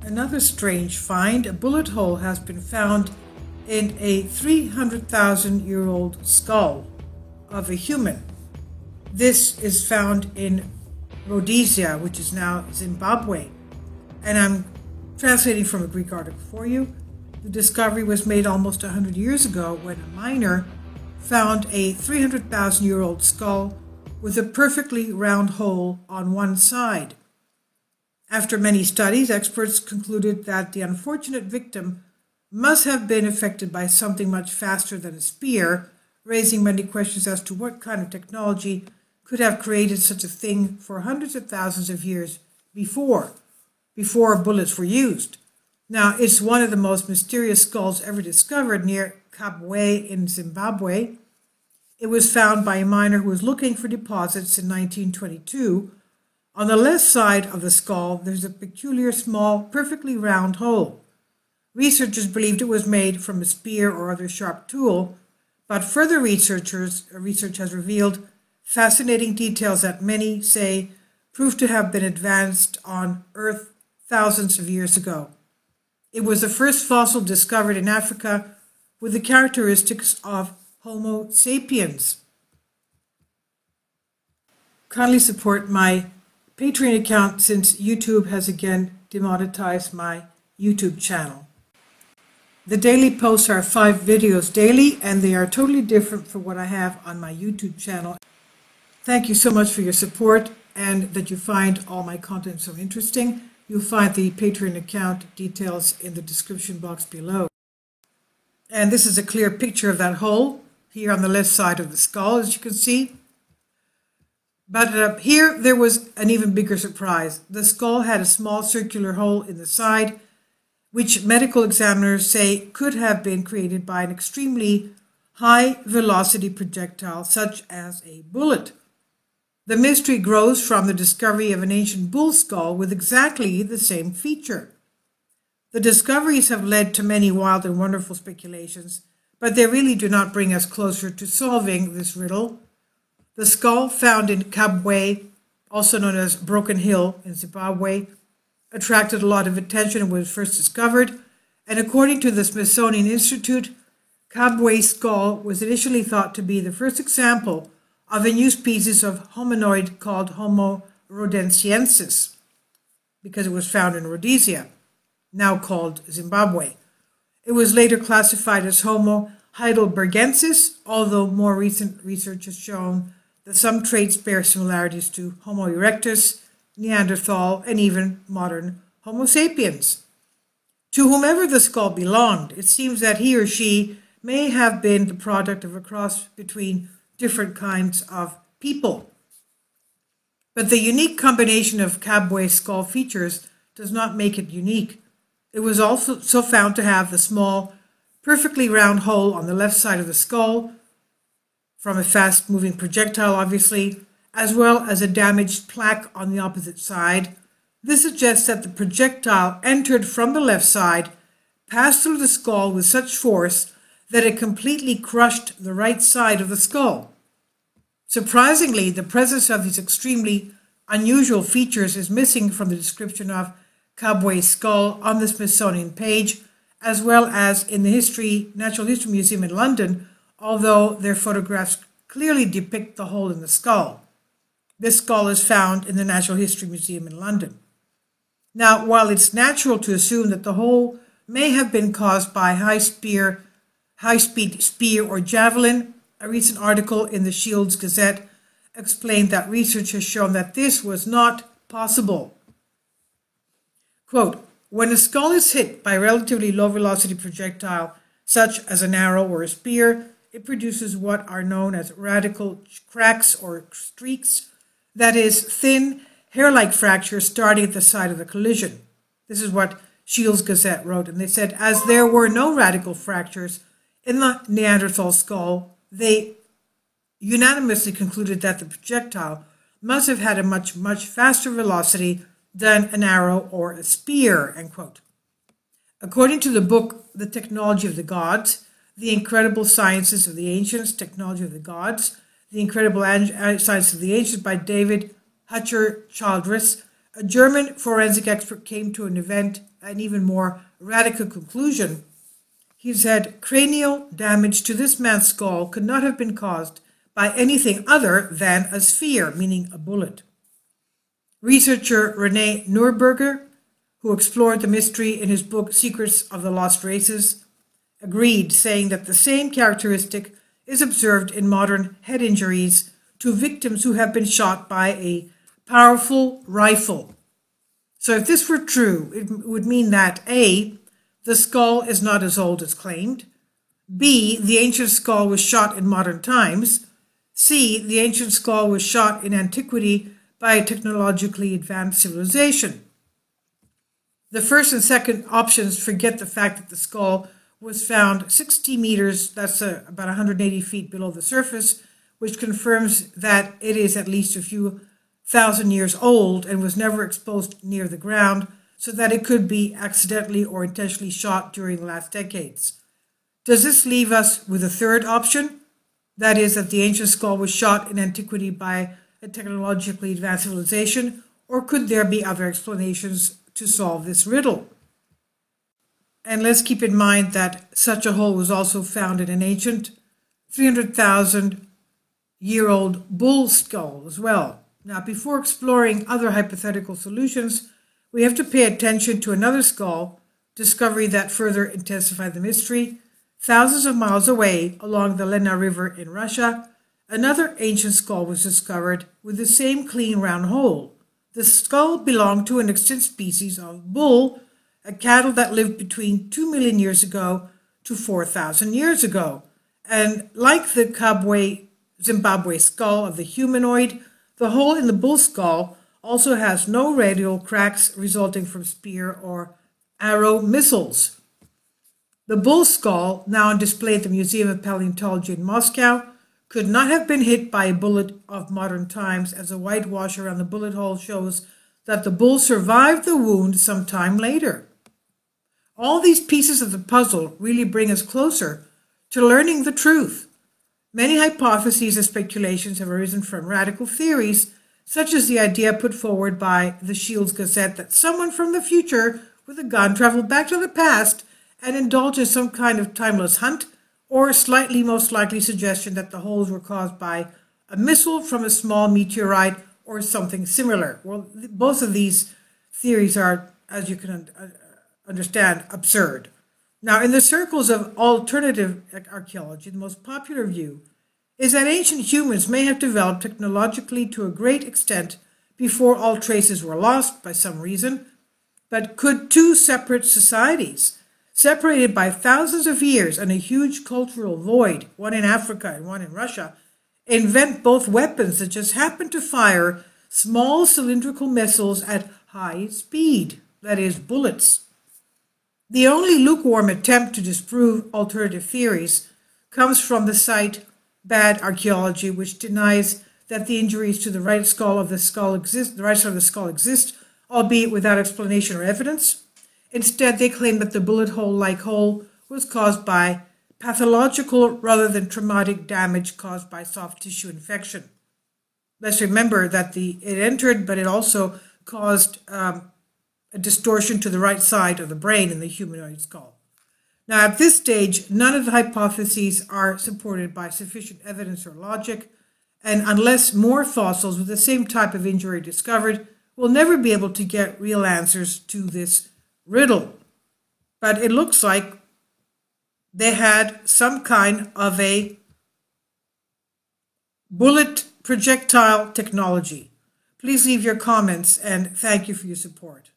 Another strange find, a bullet hole has been found in a 300,000-year-old skull of a human. This is found in Rhodesia, which is now Zimbabwe. And I'm translating from a Greek article for you. The discovery was made almost 100 years ago when a miner found a 300,000-year-old skull with a perfectly round hole on one side. After many studies, experts concluded that the unfortunate victim must have been affected by something much faster than a spear, raising many questions as to what kind of technology could have created such a thing for hundreds of thousands of years before bullets were used. Now, it's one of the most mysterious skulls ever discovered near Kabwe in Zimbabwe. It was found by a miner who was looking for deposits in 1922. On the left side of the skull, there's a peculiar small, perfectly round hole. Researchers believed it was made from a spear or other sharp tool, but further research has revealed fascinating details that many say proved to have been advanced on Earth thousands of years ago. It was the first fossil discovered in Africa with the characteristics of Homo sapiens. Kindly support my Patreon account since YouTube has again demonetized my YouTube channel. The daily posts are 5 videos daily, and they are totally different from what I have on my YouTube channel. Thank you so much for your support and that you find all my content so interesting. You'll find the Patreon account details in the description box below. And this is a clear picture of that hole here on the left side of the skull, as you can see. But here there was an even bigger surprise. The skull had a small circular hole in the side, which medical examiners say could have been created by an extremely high velocity projectile such as a bullet. The mystery grows from the discovery of an ancient bull skull with exactly the same feature. The discoveries have led to many wild and wonderful speculations, but they really do not bring us closer to solving this riddle. The skull found in Kabwe, also known as Broken Hill in Zimbabwe, attracted a lot of attention when it was first discovered, and according to the Smithsonian Institute, Kabwe's skull was initially thought to be the first example of a new species of hominoid called Homo rhodesiensis, because it was found in Rhodesia, now called Zimbabwe. It was later classified as Homo heidelbergensis, although more recent research has shown that some traits bear similarities to Homo erectus, Neanderthal, and even modern Homo sapiens. To whomever the skull belonged, it seems that he or she may have been the product of a cross between different kinds of people. But the unique combination of Kabwe's skull features does not make it unique. It was also found to have the small, perfectly round hole on the left side of the skull, from a fast-moving projectile, obviously, as well as a damaged plaque on the opposite side. This suggests that the projectile entered from the left side, passed through the skull with such force that it completely crushed the right side of the skull. Surprisingly, the presence of these extremely unusual features is missing from the description of Kabwe's skull on the Smithsonian page, as well as in the Natural History Museum in London, although their photographs clearly depict the hole in the skull. This skull is found in the Natural History Museum in London. Now, while it's natural to assume that the hole may have been caused by high-speed spear or javelin, a recent article in the Shields Gazette explained that research has shown that this was not possible. Quote, when a skull is hit by a relatively low-velocity projectile, such as an arrow or a spear, it produces what are known as radical cracks or streaks, that is, thin, hair-like fractures starting at the side of the collision. This is what Shields Gazette wrote, and they said, as there were no radical fractures in the Neanderthal skull, they unanimously concluded that the projectile must have had a much faster velocity than an arrow or a spear, end quote. According to the book, The Technology of the Gods, The Incredible Sciences of the Ancients, Technology of the Gods, The Incredible Science of the Ancients by David Hutcher Childress, a German forensic expert came to an event an even more radical conclusion. He said cranial damage to this man's skull could not have been caused by anything other than a sphere, meaning a bullet. Researcher Rene Neuberger, who explored the mystery in his book Secrets of the Lost Races, agreed, saying that the same characteristic is observed in modern head injuries to victims who have been shot by a powerful rifle. So if this were true, it would mean that A, the skull is not as old as claimed, B, the ancient skull was shot in modern times, C, the ancient skull was shot in antiquity by a technologically advanced civilization. The first and second options forget the fact that the skull was found 60 meters, that's about 180 feet below the surface, which confirms that it is at least a few thousand years old and was never exposed near the ground, so that it could be accidentally or intentionally shot during the last decades. Does this leave us with a third option? That is, that the ancient skull was shot in antiquity by a technologically advanced civilization, or could there be other explanations to solve this riddle? And let's keep in mind that such a hole was also found in an ancient 300,000-year-old bull skull as well. Now, before exploring other hypothetical solutions, we have to pay attention to another skull discovery that further intensified the mystery. Thousands of miles away, along the Lena River in Russia, another ancient skull was discovered with the same clean round hole. The skull belonged to an extinct species of bull, a cattle that lived between 2 million years ago to 4,000 years ago. And like the Zimbabwe skull of the humanoid, the hole in the bull skull also has no radial cracks resulting from spear or arrow missiles. The bull skull, now on display at the Museum of Paleontology in Moscow, could not have been hit by a bullet of modern times, as a whitewash around the bullet hole shows that the bull survived the wound some time later. All these pieces of the puzzle really bring us closer to learning the truth. Many hypotheses and speculations have arisen from radical theories, such as the idea put forward by the Shields Gazette that someone from the future with a gun traveled back to the past and indulged in some kind of timeless hunt, or a slightly most likely suggestion that the holes were caused by a missile from a small meteorite or something similar. Well, both of these theories are, as you can understand, absurd. Now, in the circles of alternative archaeology, the most popular view is that ancient humans may have developed technologically to a great extent before all traces were lost by some reason. But could two separate societies, separated by thousands of years and a huge cultural void, one in Africa and one in Russia, invent both weapons that just happen to fire small cylindrical missiles at high speed, that is, bullets? The only lukewarm attempt to disprove alternative theories comes from the site Bad Archaeology, which denies that the injuries to the right side of the skull exist, albeit without explanation or evidence. Instead, they claim that the bullet hole-like hole was caused by pathological rather than traumatic damage caused by soft tissue infection. Let's remember that it entered, but it also caused a distortion to the right side of the brain in the humanoid skull. Now, at this stage, none of the hypotheses are supported by sufficient evidence or logic, and unless more fossils with the same type of injury are discovered, we'll never be able to get real answers to this riddle. But it looks like they had some kind of a bullet projectile technology. Please leave your comments, and thank you for your support.